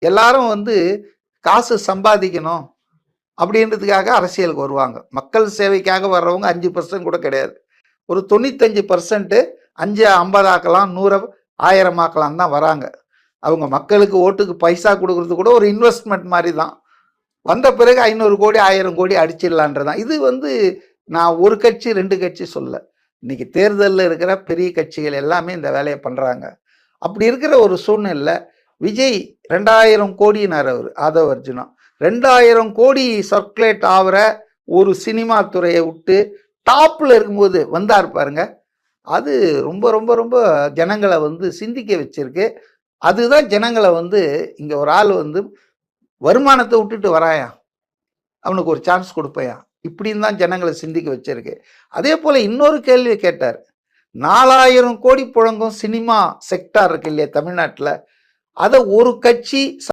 எல்லாரும் வந்து காசு சம்பாதிக்கணும் அப்படின்றதுக்காக அரசியலுக்கு வருவாங்க. மக்கள் சேவைக்காக வர்றவங்க 5% கூட கிடையாது. ஒரு 95% 5 50 ஆக்கலாம், 100 1000 ஆக்கலாம் தான் வராங்க. அவங்க மக்களுக்கு ஓட்டுக்கு பைசா கொடுக்கறது கூட ஒரு இன்வெஸ்ட்மெண்ட் மாதிரி தான். வந்த பிறகு 500 கோடி 1000 கோடி அடிச்சிடலான்றதான். இது வந்து நான் ஒரு கட்சி 2 கட்சி சொல்ல, இன்னைக்கு தேர்தலில் இருக்கிற பெரிய கட்சிகள் எல்லாமே இந்த வேலையை பண்றாங்க. அப்படி இருக்கிற ஒரு சூழ்நிலை விஜய் 2000 கோடினார் அவர் ஆதவ அர்ஜுனா. 2000 கோடி சர்க்குலேட் ஆகிற ஒரு சினிமா துறையை விட்டு டாப்ல இருக்கும்போது வந்தார் பாருங்க, அது ரொம்ப ரொம்ப ரொம்ப ஜனங்களை வந்து சிந்திக்க வச்சிருக்கு. அதுதான் ஜனங்களை வந்து இங்க ஒரு ஆள் வந்து வருமானத்தை விட்டுட்டு வராயா, அவனுக்கு ஒரு சான்ஸ் கொடுப்பையா, இப்படின்னு தான் ஜனங்களை சிந்திக்க வச்சிருக்கு. அதே போல இன்னொரு கேள்வி கேட்டார். 4000 கோடி புழங்கும் சினிமா செக்டார் இருக்கு இல்லையா தமிழ்நாட்டில், அதை ஒரு கட்சி